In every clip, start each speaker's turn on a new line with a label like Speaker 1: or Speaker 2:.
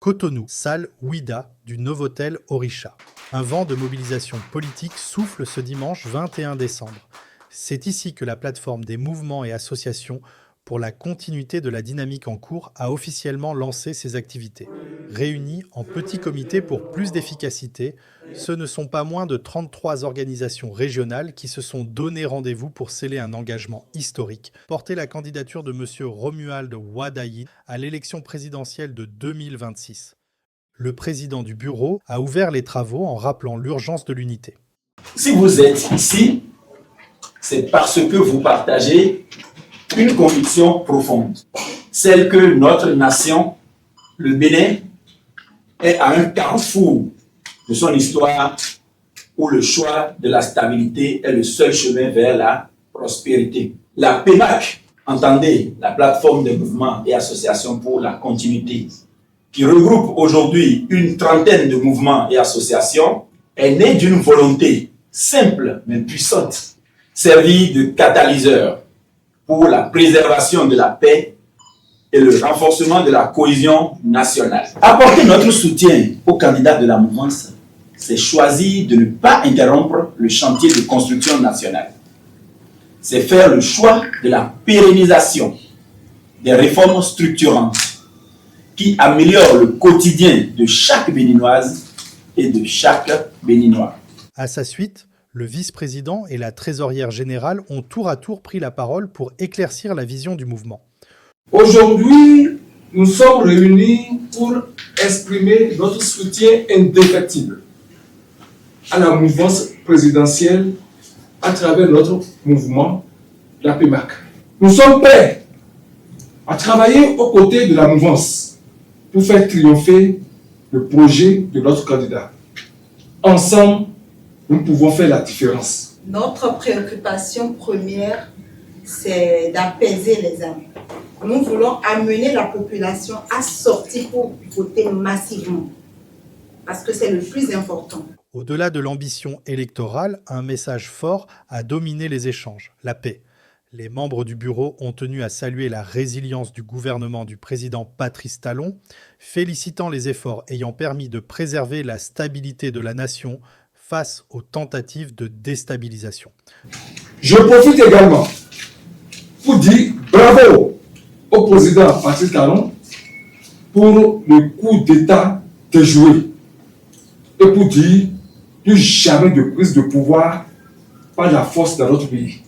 Speaker 1: Cotonou, salle Ouida du Novotel Orisha. Un vent de mobilisation politique souffle ce dimanche 21 décembre. C'est ici que la plateforme des mouvements et associations pour la continuité de la dynamique en cours a officiellement lancé ses activités. Réunis en petits comités pour plus d'efficacité, ce ne sont pas moins de 33 organisations régionales qui se sont donné rendez-vous pour sceller un engagement historique, porter la candidature de M. Romuald Wadaïd à l'élection présidentielle de 2026. Le président du bureau a ouvert les travaux en rappelant l'urgence de l'unité.
Speaker 2: Si vous êtes ici, c'est parce que vous partagez une conviction profonde, celle que notre nation, le Bénin, est à un carrefour de son histoire où le choix de la stabilité est le seul chemin vers la prospérité. La PEMAC, entendez, la plateforme des mouvements et associations pour la continuité, qui regroupe aujourd'hui une trentaine de mouvements et associations, est née d'une volonté simple mais puissante, servir de catalyseur pour la préservation de la paix et le renforcement de la cohésion nationale. Apporter notre soutien aux candidats de la mouvance, c'est choisir de ne pas interrompre le chantier de construction nationale. C'est faire le choix de la pérennisation des réformes structurantes qui améliorent le quotidien de chaque Béninoise et de chaque Béninois.
Speaker 1: À sa suite, le vice-président et la trésorière générale ont tour à tour pris la parole pour éclaircir la vision du mouvement.
Speaker 3: Aujourd'hui, nous sommes réunis pour exprimer notre soutien indéfectible à la mouvance présidentielle à travers notre mouvement, la PEMAC. Nous sommes prêts à travailler aux côtés de la mouvance pour faire triompher le projet de notre candidat. Ensemble, nous pouvons faire la différence.
Speaker 4: Notre préoccupation première, c'est d'apaiser les âmes. Nous voulons amener la population à sortir pour voter massivement, parce que c'est le plus important.
Speaker 1: Au-delà de l'ambition électorale, un message fort a dominé les échanges, la paix. Les membres du bureau ont tenu à saluer la résilience du gouvernement du président Patrice Talon, félicitant les efforts ayant permis de préserver la stabilité de la nation face aux tentatives de déstabilisation.
Speaker 3: Je profite également pour dire bravo au président Patrice Talon pour le coup d'État déjoué et pour dire plus jamais de prise de pouvoir par la force dans notre pays.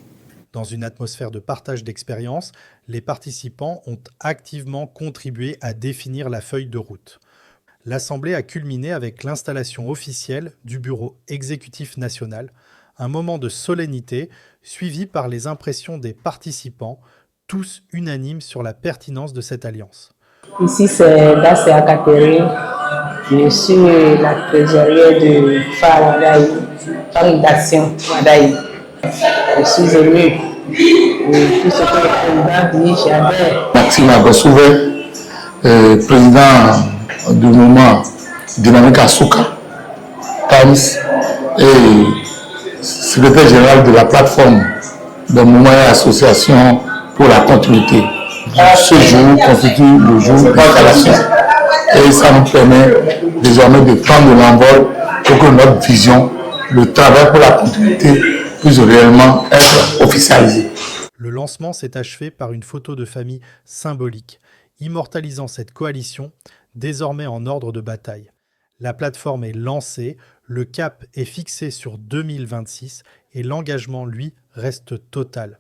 Speaker 1: Dans une atmosphère de partage d'expériences, les participants ont activement contribué à définir la feuille de route. L'Assemblée a culminé avec l'installation officielle du Bureau exécutif national, un moment de solennité suivi par les impressions des participants, tous unanimes sur la pertinence de cette alliance.
Speaker 5: Ici, c'est Dacia Catherine. Je suis la trésorière de FA Wadaï, Femme d'Action Wadaï. Je suis élu. Tout ce que le président dit, j'adhère.
Speaker 6: Maxime Agossouvé, président du mouvement Dynamique Asuka, TAMS, et secrétaire général de la plateforme des mouvements et associations pour la continuité. Ce jour constitue le jour d'installation et ça nous permet désormais de prendre l'envol pour que notre vision, le travail pour la continuité, puisse réellement être officialisé.
Speaker 1: Le lancement s'est achevé par une photo de famille symbolique, immortalisant cette coalition, désormais en ordre de bataille. La plateforme est lancée, le cap est fixé sur 2026 et l'engagement, lui, reste total.